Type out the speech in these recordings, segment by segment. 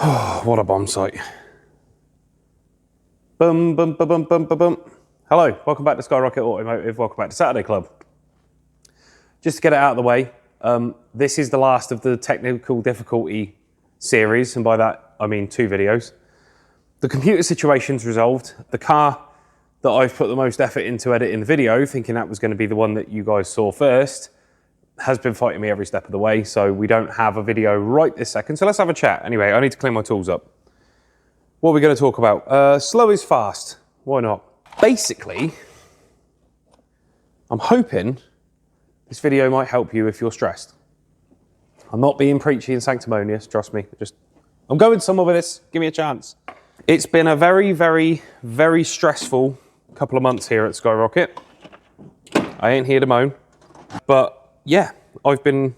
What a bomb site. Bum, bum, bum, bum, bum, bum, bum. Hello, welcome back to SkyRocket Automotive. Welcome back to Saturday Club. Just to get it out of the way, this is the last of the technical difficulty series, and by that I mean 2 videos. The computer situation's resolved. The car that I've put the most effort into editing the video, thinking that was going to be the one that you guys saw first, has been fighting me every step of the way, so we don't have a video right this second. So let's have a chat. Anyway, I need to clean my tools up. What are we going to talk about? Slow is fast. Why not? Basically, I'm hoping this video might help you if you're stressed. I'm not being preachy and sanctimonious, trust me. I'm going somewhere with this. Give me a chance. It's been a very, very, very stressful couple of months here at SkyRocket. I ain't here to moan, but yeah, I've been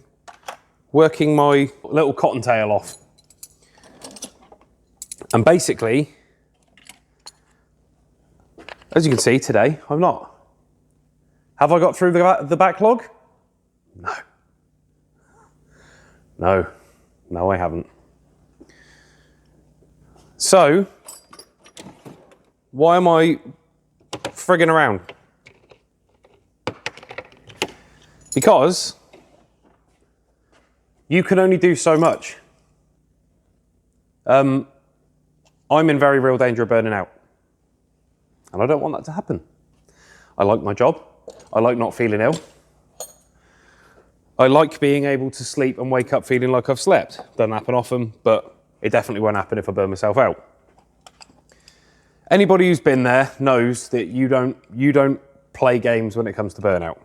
working my little cottontail off. And basically, as you can see today, I'm not. Have I got through the backlog? No. No, I haven't. So, why am I frigging around? Because you can only do so much. I'm in very real danger of burning out. And I don't want that to happen. I like my job. I like not feeling ill. I like being able to sleep and wake up feeling like I've slept. Doesn't happen often, but it definitely won't happen if I burn myself out. Anybody who's been there knows that you don't play games when it comes to burnout,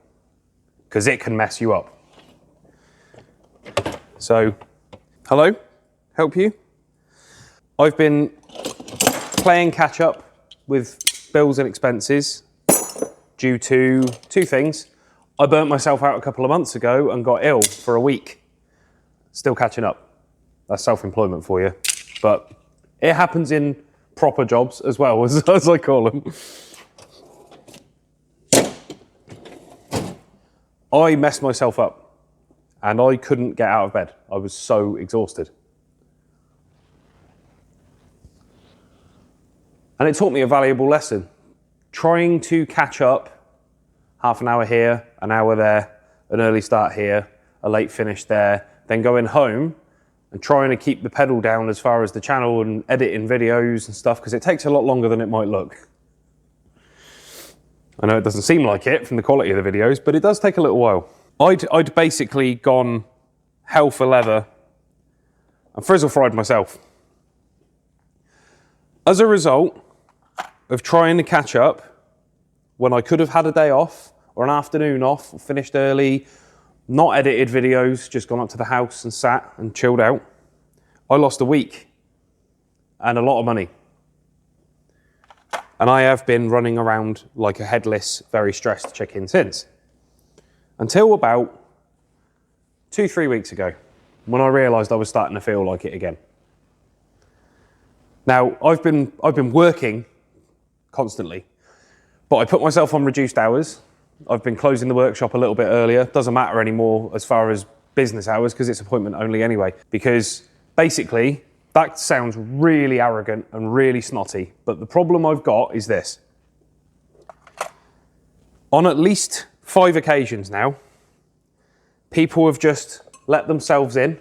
because it can mess you up. So, hello, help you? I've been playing catch up with bills and expenses due to 2 things. I burnt myself out a couple of months ago and got ill for a week. Still catching up. That's self-employment for you. But it happens in proper jobs as well, as I call them. I messed myself up and I couldn't get out of bed. I was so exhausted. And it taught me a valuable lesson. Trying to catch up, half an hour here, an hour there, an early start here, a late finish there, then going home and trying to keep the pedal down as far as the channel and editing videos and stuff, because it takes a lot longer than it might look. I know it doesn't seem like it from the quality of the videos, but it does take a little while. I'd basically gone hell for leather and frizzle fried myself. As a result of trying to catch up when I could have had a day off or an afternoon off, or finished early, not edited videos, just gone up to the house and sat and chilled out, I lost a week and a lot of money. And I have been running around like a headless, very stressed chicken since. Until about 2-3 weeks ago, when I realised I was starting to feel like it again. Now, I've been working constantly, but I put myself on reduced hours. I've been closing the workshop a little bit earlier. Doesn't matter anymore as far as business hours, because it's appointment only anyway. Because basically, that sounds really arrogant and really snotty, but the problem I've got is this. On at least 5 occasions now, people have just let themselves in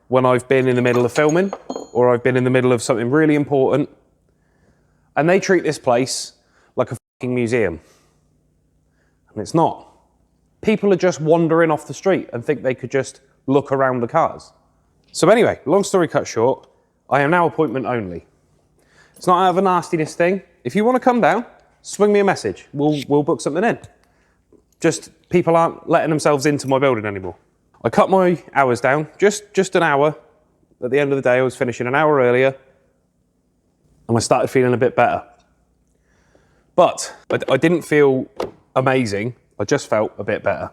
when I've been in the middle of filming or I've been in the middle of something really important, and they treat this place like a fucking museum. And it's not. People are just wandering off the street and think they could just look around the cars. So anyway, long story cut short, I am now appointment only. It's not out of a nastiness thing. If you want to come down, swing me a message. We'll book something in. Just people aren't letting themselves into my building anymore. I cut my hours down, just an hour. At the end of the day, I was finishing an hour earlier and I started feeling a bit better. But I didn't feel amazing. I just felt a bit better.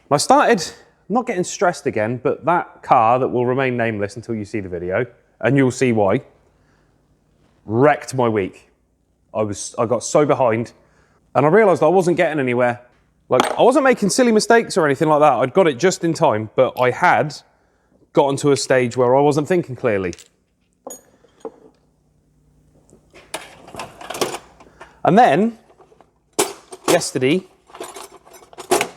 I started not getting stressed again, but that car that will remain nameless until you see the video, and you'll see why, wrecked my week. I got so behind, and I realised I wasn't getting anywhere. Like, I wasn't making silly mistakes or anything like that. I'd got it just in time, but I had gotten to a stage where I wasn't thinking clearly. And then, yesterday, I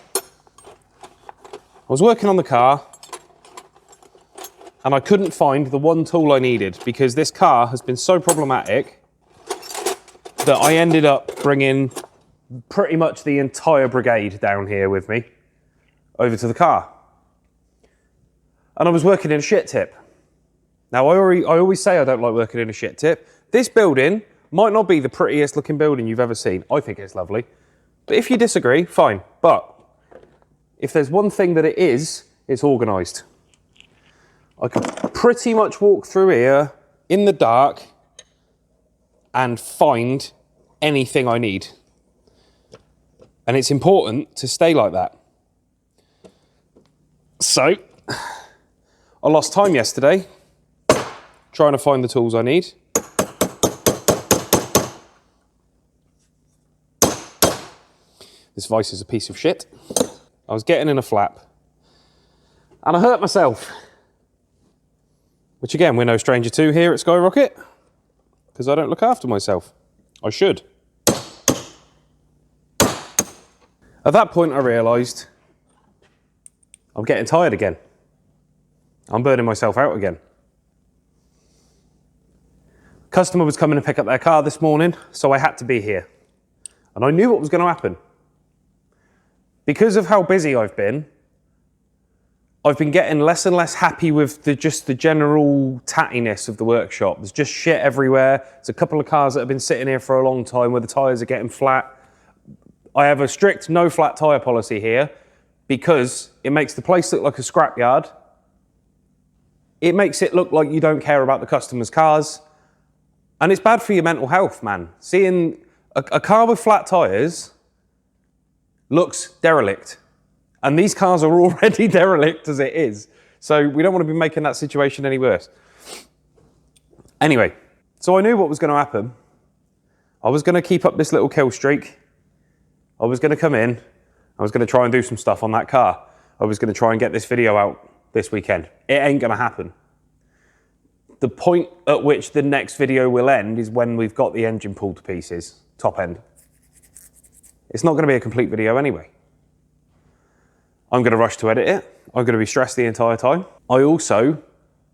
was working on the car and I couldn't find the one tool I needed because this car has been so problematic that I ended up bringing pretty much the entire brigade down here with me over to the car. And I was working in a shit tip. Now, I always say I don't like working in a shit tip. This building might not be the prettiest looking building you've ever seen. I think it's lovely. But if you disagree, fine. But if there's one thing that it is, it's organised. I could pretty much walk through here in the dark and find anything I need. And it's important to stay like that. So, I lost time yesterday trying to find the tools I need. This vise is a piece of shit. I was getting in a flap and I hurt myself. Which again, we're no stranger to here at SkyRocket because I don't look after myself. I should. At that point, I realised I'm getting tired again. I'm burning myself out again. Customer was coming to pick up their car this morning, so I had to be here. And I knew what was going to happen. Because of how busy I've been getting less and less happy with just the general tattiness of the workshop. There's just shit everywhere. There's a couple of cars that have been sitting here for a long time where the tyres are getting flat. I have a strict no flat tyre policy here because it makes the place look like a scrapyard. It makes it look like you don't care about the customers' cars. And it's bad for your mental health, man. Seeing a car with flat tyres looks derelict. And these cars are already derelict as it is. So we don't want to be making that situation any worse. Anyway, so I knew what was going to happen. I was going to keep up this little kill streak. I was going to come in. I was going to try and do some stuff on that car. I was going to try and get this video out this weekend. It ain't going to happen. The point at which the next video will end is when we've got the engine pulled to pieces, top end. It's not going to be a complete video anyway. I'm going to rush to edit it. I'm going to be stressed the entire time.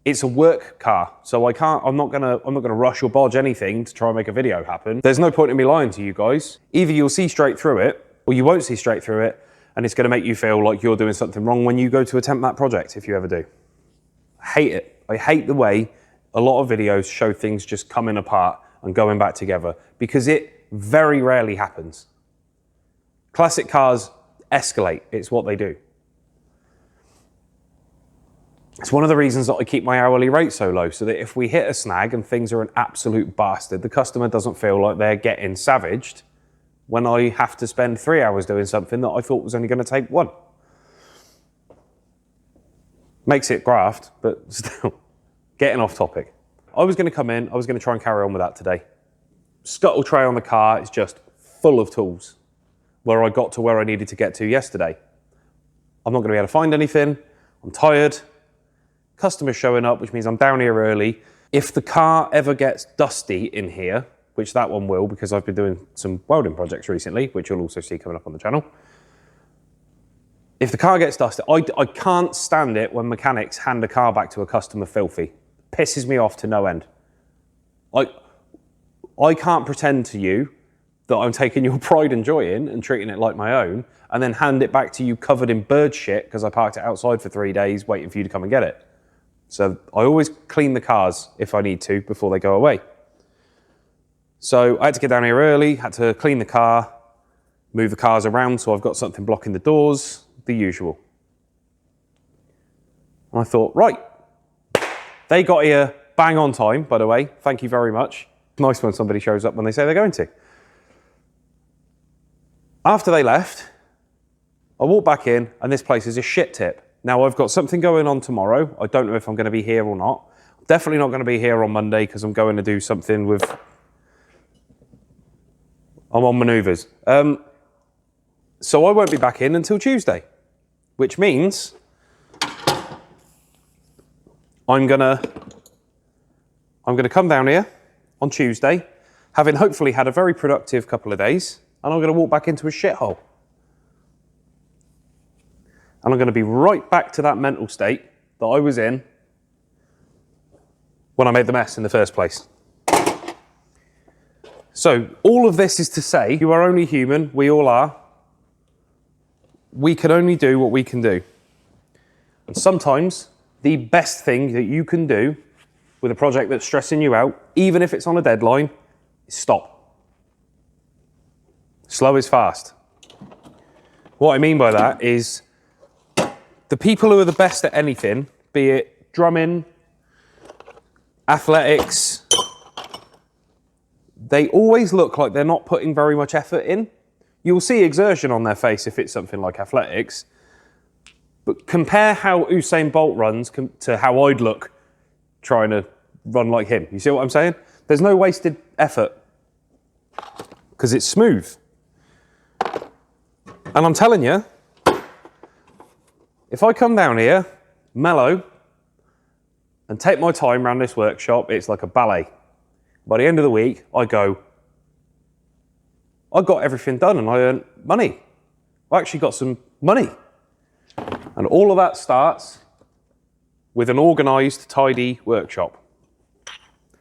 It's a work car, so I'm not going to rush or bodge anything to try and make a video happen. There's no point in me lying to you guys. Either you'll see straight through it, or you won't see straight through it, and it's going to make you feel like you're doing something wrong when you go to attempt that project, if you ever do. I hate it. I hate the way a lot of videos show things just coming apart and going back together, because it very rarely happens. Classic cars escalate. It's what they do. It's one of the reasons that I keep my hourly rate so low, so that if we hit a snag and things are an absolute bastard, the customer doesn't feel like they're getting savaged when I have to spend 3 hours doing something that I thought was only going to take 1. Makes it graft, but still, getting off topic. I was going to come in, I was going to try and carry on with that today. Scuttle tray on the car is just full of tools where I got to where I needed to get to yesterday. I'm not going to be able to find anything. I'm tired. Customer's showing up, which means I'm down here early. If the car ever gets dusty in here, which that one will, because I've been doing some welding projects recently, which you'll also see coming up on the channel. If the car gets dusty, I can't stand it when mechanics hand a car back to a customer filthy. Pisses me off to no end. I can't pretend to you that I'm taking your pride and joy in and treating it like my own, and then hand it back to you covered in bird shit because I parked it outside for 3 days waiting for you to come and get it. So I always clean the cars if I need to before they go away. So I had to get down here early, had to clean the car, move the cars around so I've got something blocking the doors, the usual. And I thought, right, they got here bang on time, by the way. Thank you very much. Nice when somebody shows up when they say they're going to. After they left, I walked back in and this place is a shit tip. Now I've got something going on tomorrow. I don't know if I'm going to be here or not. Definitely not going to be here on Monday because I'm going to do something with... I'm on manoeuvres. So I won't be back in until Tuesday, which means I'm gonna come down here on Tuesday, having hopefully had a very productive couple of days, and I'm gonna walk back into a shithole. And I'm gonna be right back to that mental state that I was in when I made the mess in the first place. So all of this is to say, you are only human, we all are. We can only do what we can do. And sometimes the best thing that you can do with a project that's stressing you out, even if it's on a deadline, is stop. Slow is fast. What I mean by that is the people who are the best at anything, be it drumming, athletics, they always look like they're not putting very much effort in. You'll see exertion on their face if it's something like athletics, but compare how Usain Bolt runs to how I'd look trying to run like him. You see what I'm saying? There's no wasted effort because it's smooth. And I'm telling you, if I come down here, mellow, and take my time around this workshop, it's like a ballet. By the end of the week, I got everything done and I earned money. I actually got some money. And all of that starts with an organised, tidy workshop.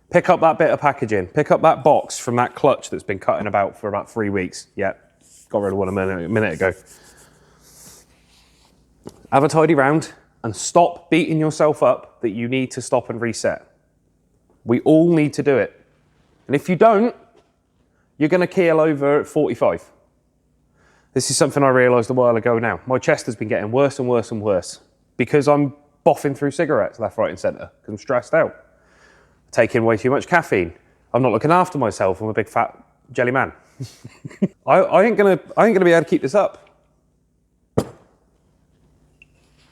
Pick up that bit of packaging. Pick up that box from that clutch that's been cutting about for about 3 weeks. Yeah, got rid of one a minute ago. Have a tidy round and stop beating yourself up that you need to stop and reset. We all need to do it. And if you don't, you're going to keel over at 45. This is something I realised a while ago now. My chest has been getting worse and worse and worse because I'm boffing through cigarettes left, right and centre because I'm stressed out. Taking way too much caffeine. I'm not looking after myself. I'm a big fat jelly man. I ain't gonna be able to keep this up.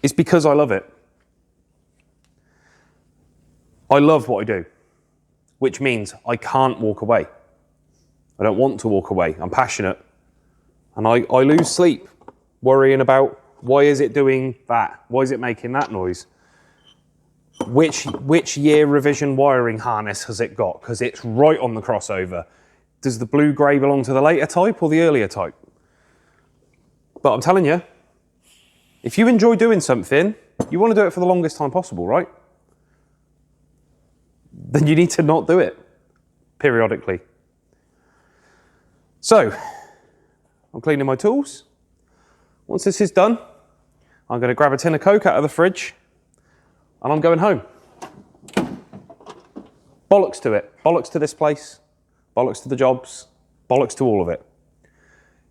It's because I love it. I love what I do, which means I can't walk away. I don't want to walk away. I'm passionate. And I lose sleep worrying about why is it doing that? Why is it making that noise? Which year revision wiring harness has it got? Because it's right on the crossover. Does the blue-grey belong to the later type or the earlier type? But I'm telling you, if you enjoy doing something, you want to do it for the longest time possible, right? Then you need to not do it periodically. So, I'm cleaning my tools. Once this is done, I'm going to grab a tin of Coke out of the fridge and I'm going home. Bollocks to it. Bollocks to this place. Bollocks to the jobs. Bollocks to all of it.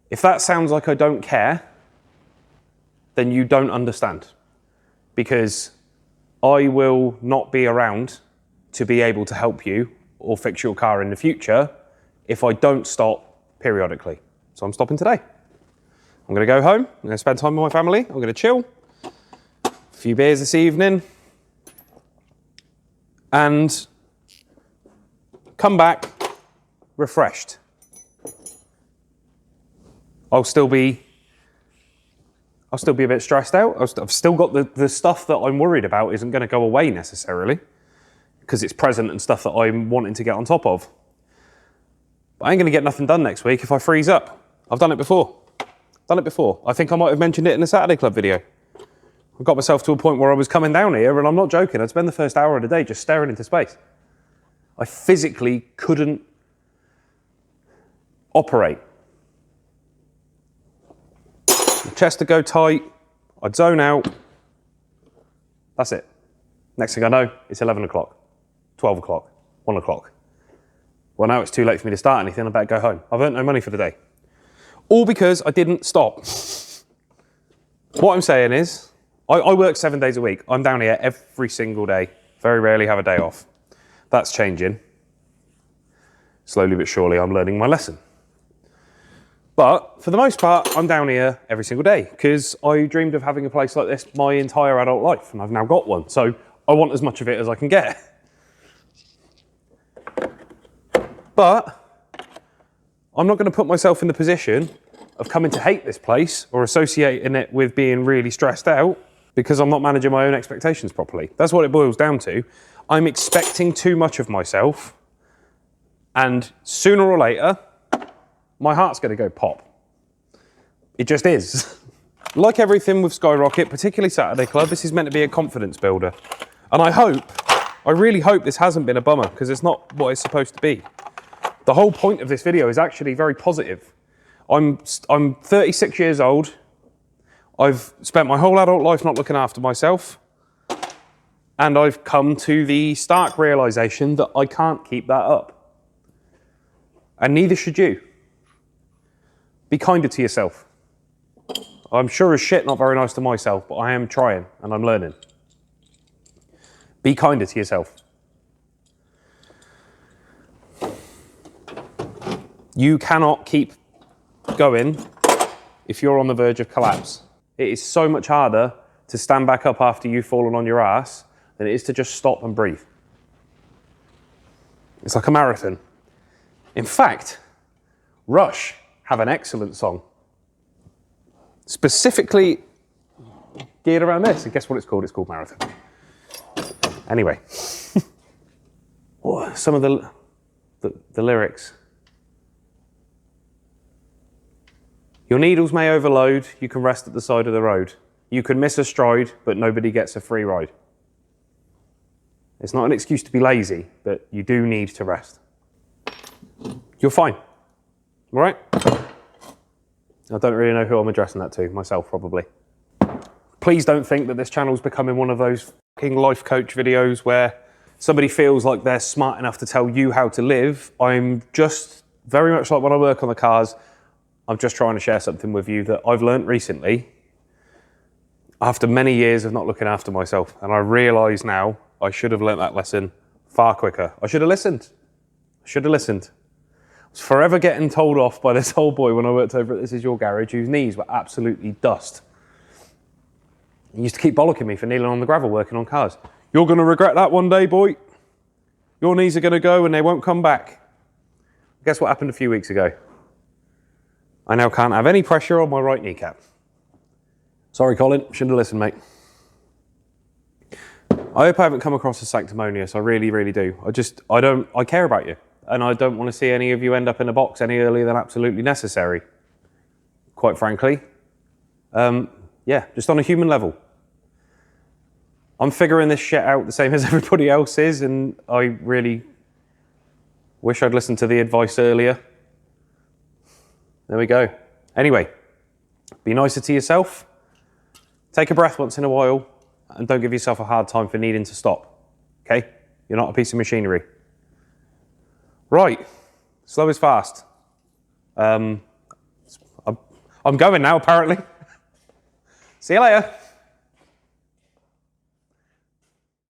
If that sounds like I don't care, then you don't understand. Because I will not be around to be able to help you or fix your car in the future if I don't stop periodically. So I'm stopping today. I'm going to go home. I'm going to spend time with my family. I'm going to chill. A few beers this evening. And come back refreshed. I'll still be a bit stressed out. I've still got the stuff that I'm worried about isn't going to go away necessarily because it's present and stuff that I'm wanting to get on top of. But I ain't going to get nothing done next week if I freeze up. I've done it before. I think I might have mentioned it in the Saturday Club video. I got myself to a point where I was coming down here, and I'm not joking, I'd spend the first hour of the day just staring into space. I physically couldn't operate. My chest would go tight, I'd zone out. That's it. Next thing I know, it's 11 o'clock, 12 o'clock, 1 o'clock. Well, now it's too late for me to start anything, I better go home. I've earned no money for the day. All because I didn't stop. What I'm saying is, I work 7 days a week. I'm down here every single day. Very rarely have a day off. That's changing. Slowly but surely, I'm learning my lesson. But for the most part, I'm down here every single day because I dreamed of having a place like this my entire adult life, and I've now got one. So I want as much of it as I can get. But I'm not going to put myself in the position of coming to hate this place or associating it with being really stressed out because I'm not managing my own expectations properly. That's what it boils down to. I'm expecting too much of myself, and sooner or later, my heart's going to go pop. It just is. Like everything with SkyRocket, particularly Saturday Club, this is meant to be a confidence builder. And I really hope this hasn't been a bummer, because it's not what it's supposed to be. The whole point of this video is actually very positive. I'm 36 years old. I've spent my whole adult life not looking after myself. And I've come to the stark realization that I can't keep that up. And neither should you. Be kinder to yourself. I'm sure as shit not very nice to myself, but I am trying and I'm learning. Be kinder to yourself. You cannot keep going if you're on the verge of collapse. It is so much harder to stand back up after you've fallen on your ass than it is to just stop and breathe. It's like a marathon. In fact, Rush have an excellent song, specifically geared around this. And guess what it's called? It's called Marathon. Anyway, some of the lyrics. Your needles may overload, you can rest at the side of the road. You can miss a stride, but nobody gets a free ride. It's not an excuse to be lazy, but you do need to rest. You're fine, all right? I don't really know who I'm addressing that to, myself probably. Please don't think that this channel's becoming one of those fucking life coach videos where somebody feels like they're smart enough to tell you how to live. I'm just very much like when I work on the cars, I'm just trying to share something with you that I've learned recently after many years of not looking after myself. And I realise now I should have learnt that lesson far quicker. I should have listened. I was forever getting told off by this old boy when I worked over at This Is Your Garage, whose knees were absolutely dust. He used to keep bollocking me for kneeling on the gravel working on cars. You're going to regret that one day, boy. Your knees are going to go and they won't come back. Guess what happened a few weeks ago? I now can't have any pressure on my right kneecap. Sorry, Colin, shouldn't have listened, mate. I hope I haven't come across as sanctimonious. I really, really do. I care about you. And I don't want to see any of you end up in a box any earlier than absolutely necessary. Quite frankly. Yeah, just on a human level. I'm figuring this shit out the same as everybody else is, and I really wish I'd listened to the advice earlier. There we go. Anyway, be nicer to yourself. Take a breath once in a while, and don't give yourself a hard time for needing to stop. Okay? You're not a piece of machinery. Right. Slow is fast. I'm going now, apparently. See you later.